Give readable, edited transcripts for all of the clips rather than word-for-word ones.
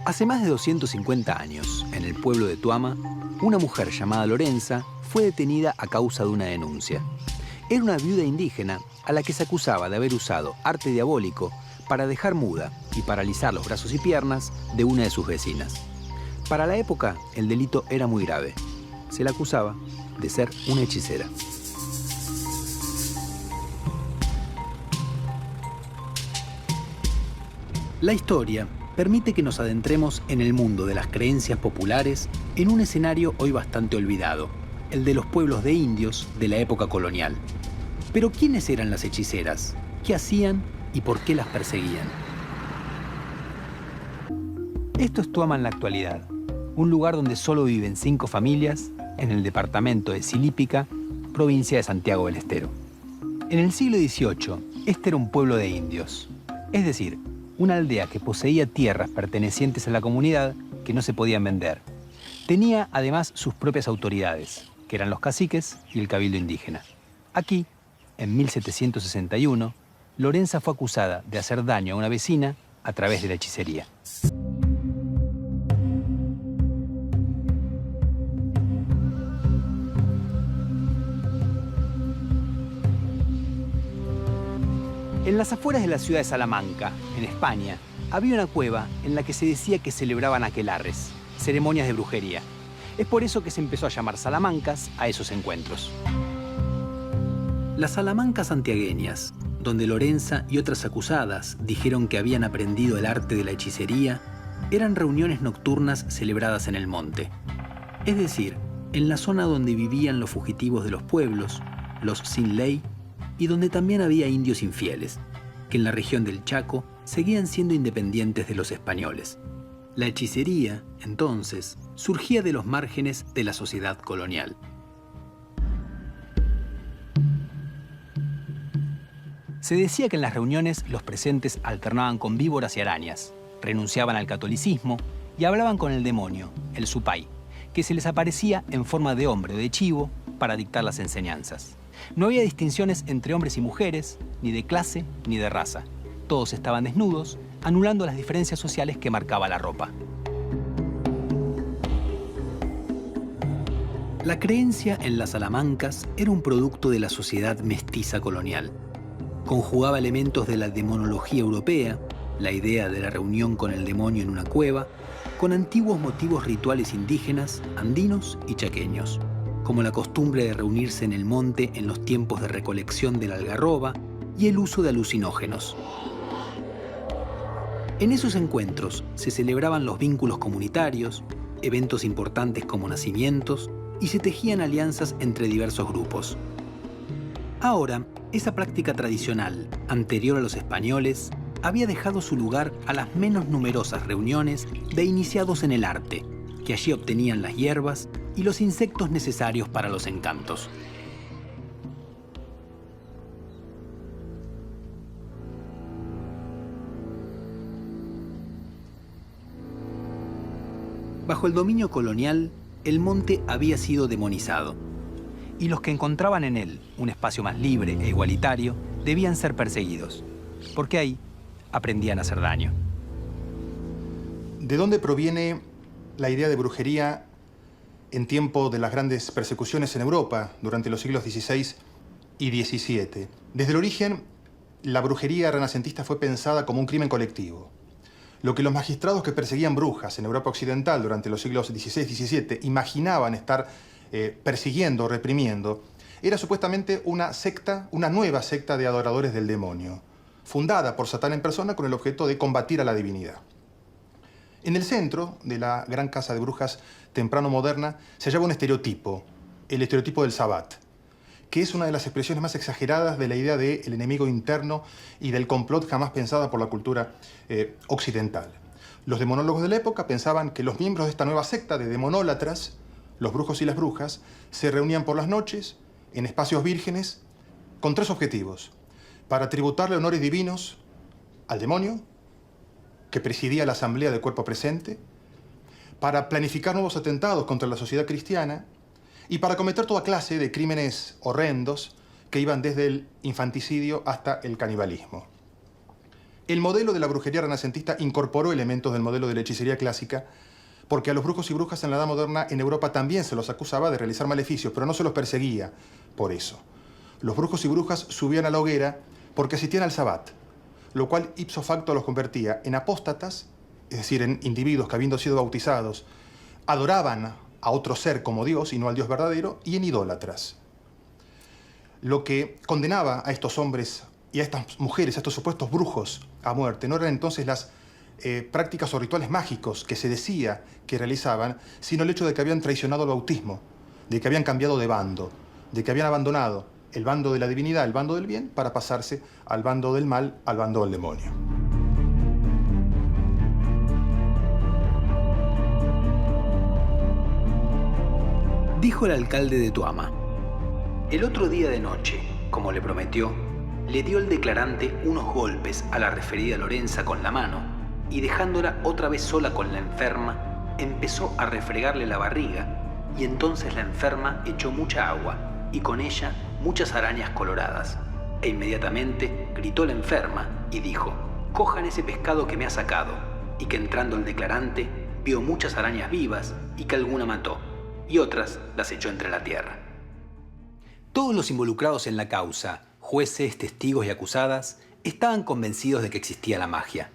Hace más de 250 años, en el pueblo de Tuama, una mujer llamada Lorenza fue detenida a causa de una denuncia. Era una viuda indígena a la que se acusaba de haber usado arte diabólico para dejar muda y paralizar los brazos y piernas de una de sus vecinas. Para la época, el delito era muy grave. Se la acusaba de ser una hechicera. La historia permite que nos adentremos en el mundo de las creencias populares en un escenario hoy bastante olvidado, el de los pueblos de indios de la época colonial. Pero ¿quiénes eran las hechiceras? ¿Qué hacían y por qué las perseguían? Esto es Tuama en la actualidad, un lugar donde solo viven 5 familias en el departamento de Silípica, provincia de Santiago del Estero. En el siglo XVIII, este era un pueblo de indios, es decir, una aldea que poseía tierras pertenecientes a la comunidad que no se podían vender. Tenía además sus propias autoridades, que eran los caciques y el cabildo indígena. Aquí, en 1761, Lorenza fue acusada de hacer daño a una vecina a través de la hechicería. En las afueras de la ciudad de Salamanca, en España, había una cueva en la que se decía que celebraban aquelarres, ceremonias de brujería. Es por eso que se empezó a llamar Salamancas a esos encuentros. Las Salamancas santiagueñas, donde Lorenza y otras acusadas dijeron que habían aprendido el arte de la hechicería, eran reuniones nocturnas celebradas en el monte. Es decir, en la zona donde vivían los fugitivos de los pueblos, los sin ley, y donde también había indios infieles, que en la región del Chaco seguían siendo independientes de los españoles. La hechicería, entonces, surgía de los márgenes de la sociedad colonial. Se decía que en las reuniones los presentes alternaban con víboras y arañas, renunciaban al catolicismo y hablaban con el demonio, el supay, que se les aparecía en forma de hombre o de chivo para dictar las enseñanzas. No había distinciones entre hombres y mujeres, ni de clase ni de raza. Todos estaban desnudos, anulando las diferencias sociales que marcaba la ropa. La creencia en las salamancas era un producto de la sociedad mestiza colonial. Conjugaba elementos de la demonología europea, la idea de la reunión con el demonio en una cueva, con antiguos motivos rituales indígenas, andinos y chaqueños, como la costumbre de reunirse en el monte en los tiempos de recolección de la algarroba y el uso de alucinógenos. En esos encuentros se celebraban los vínculos comunitarios, eventos importantes como nacimientos, y se tejían alianzas entre diversos grupos. Ahora, esa práctica tradicional, anterior a los españoles, había dejado su lugar a las menos numerosas reuniones de iniciados en el arte, que allí obtenían las hierbas y los insectos necesarios para los encantos. Bajo el dominio colonial, el monte había sido demonizado, y los que encontraban en él un espacio más libre e igualitario debían ser perseguidos, porque ahí aprendían a hacer daño. ¿De dónde proviene la idea de brujería en tiempo de las grandes persecuciones en Europa durante los siglos XVI y XVII? Desde el origen, la brujería renacentista fue pensada como un crimen colectivo. Lo que los magistrados que perseguían brujas en Europa occidental durante los siglos XVI y XVII imaginaban estar persiguiendo o reprimiendo era supuestamente una secta, una nueva secta de adoradores del demonio, fundada por Satán en persona con el objeto de combatir a la divinidad. En el centro de la gran casa de brujas temprano-moderna se hallaba un estereotipo, el estereotipo del Sabbat, que es una de las expresiones más exageradas de la idea del enemigo interno y del complot jamás pensada por la cultura occidental. Los demonólogos de la época pensaban que los miembros de esta nueva secta de demonólatras, los brujos y las brujas, se reunían por las noches en espacios vírgenes con 3 objetivos: para tributarle honores divinos al demonio, que presidía la asamblea del cuerpo presente, para planificar nuevos atentados contra la sociedad cristiana y para cometer toda clase de crímenes horrendos que iban desde el infanticidio hasta el canibalismo. El modelo de la brujería renacentista incorporó elementos del modelo de la hechicería clásica, porque a los brujos y brujas en la Edad Moderna en Europa también se los acusaba de realizar maleficios, pero no se los perseguía por eso. Los brujos y brujas subían a la hoguera porque asistían al sabbat, lo cual ipso facto los convertía en apóstatas, es decir, en individuos que, habiendo sido bautizados, adoraban a otro ser como Dios y no al Dios verdadero, y en idólatras. Lo que condenaba a estos hombres y a estas mujeres, a estos supuestos brujos, a muerte, no eran entonces las prácticas o rituales mágicos que se decía que realizaban, sino el hecho de que habían traicionado el bautismo, de que habían cambiado de bando, de que habían abandonado el bando de la divinidad, el bando del bien, para pasarse al bando del mal, al bando del demonio. Dijo el alcalde de Tuama: el otro día de noche, como le prometió, le dio el declarante unos golpes a la referida Lorenza con la mano y, dejándola otra vez sola con la enferma, empezó a refregarle la barriga, y entonces la enferma echó mucha agua y con ella muchas arañas coloradas, e inmediatamente gritó la enferma y dijo: cojan ese pescado que me ha sacado, y que entrando el declarante vio muchas arañas vivas y que alguna mató, y otras las echó entre la tierra. Todos los involucrados en la causa, jueces, testigos y acusadas, estaban convencidos de que existía la magia.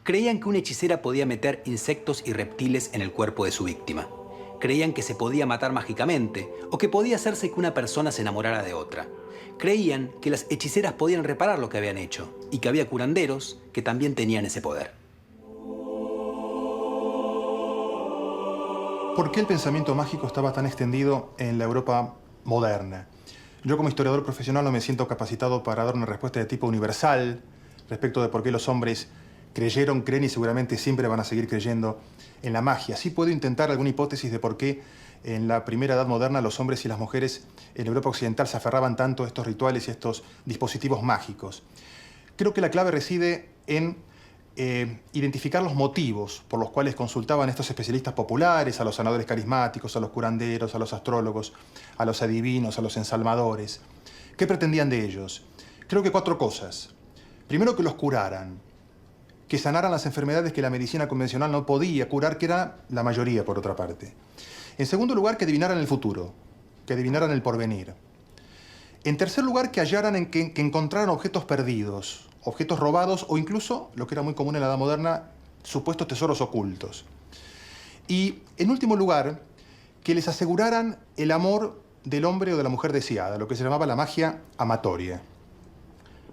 Creían que una hechicera podía meter insectos y reptiles en el cuerpo de su víctima. Creían que se podía matar mágicamente o que podía hacerse que una persona se enamorara de otra. Creían que las hechiceras podían reparar lo que habían hecho y que había curanderos que también tenían ese poder. ¿Por qué el pensamiento mágico estaba tan extendido en la Europa moderna? Yo, como historiador profesional, no me siento capacitado para dar una respuesta de tipo universal respecto de por qué los hombres creyeron, creen y seguramente siempre van a seguir creyendo en la magia. Sí puedo intentar alguna hipótesis de por qué en la primera edad moderna los hombres y las mujeres en Europa occidental se aferraban tanto a estos rituales y a estos dispositivos mágicos. Creo que la clave reside en identificar los motivos por los cuales consultaban estos especialistas populares, a los sanadores carismáticos, a los curanderos, a los astrólogos, a los adivinos, a los ensalmadores. ¿Qué pretendían de ellos? Creo que 4 cosas. Primero, que los curaran, que sanaran las enfermedades que la medicina convencional no podía curar, que era la mayoría, por otra parte. En segundo lugar, que adivinaran el futuro, que adivinaran el porvenir. En tercer lugar, que hallaran, que encontraran objetos perdidos, objetos robados o incluso, lo que era muy común en la Edad Moderna, supuestos tesoros ocultos. Y, en último lugar, que les aseguraran el amor del hombre o de la mujer deseada, lo que se llamaba la magia amatoria.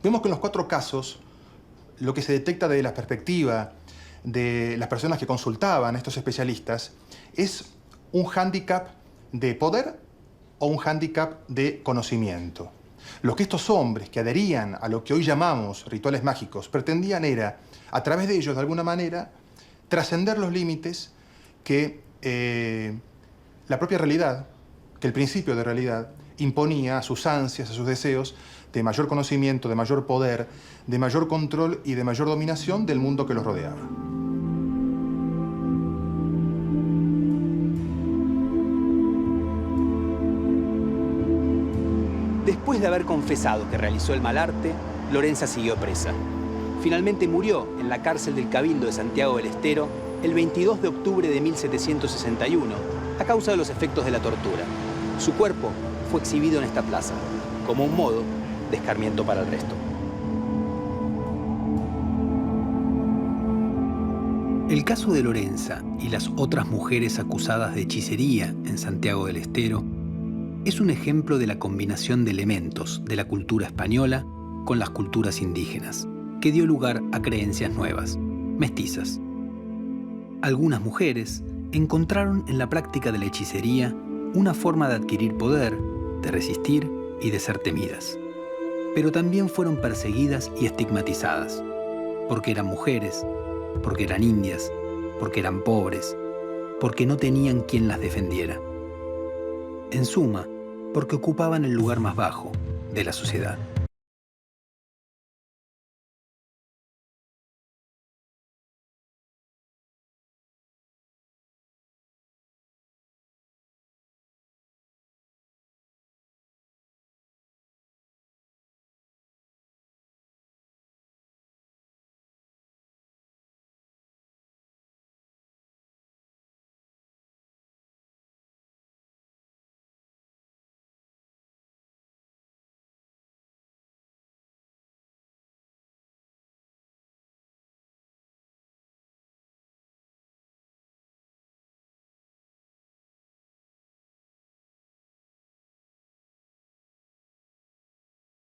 Vemos que en los 4 casos, lo que se detecta desde la perspectiva de las personas que consultaban a estos especialistas es un hándicap de poder o un hándicap de conocimiento. Lo que estos hombres que adherían a lo que hoy llamamos rituales mágicos pretendían era, a través de ellos, de alguna manera, trascender los límites que la propia realidad, que el principio de realidad, imponía a sus ansias, a sus deseos de mayor conocimiento, de mayor poder, de mayor control y de mayor dominación del mundo que los rodeaba. Después de haber confesado que realizó el mal arte, Lorenza siguió presa. Finalmente murió en la cárcel del Cabildo de Santiago del Estero el 22 de octubre de 1761 a causa de los efectos de la tortura. Su cuerpo fue exhibido en esta plaza, como un modo de escarmiento para el resto. El caso de Lorenza y las otras mujeres acusadas de hechicería en Santiago del Estero es un ejemplo de la combinación de elementos de la cultura española con las culturas indígenas, que dio lugar a creencias nuevas, mestizas. Algunas mujeres encontraron en la práctica de la hechicería una forma de adquirir poder, de resistir y de ser temidas. Pero también fueron perseguidas y estigmatizadas, porque eran mujeres, porque eran indias, porque eran pobres, porque no tenían quien las defendiera. En suma, porque ocupaban el lugar más bajo de la sociedad.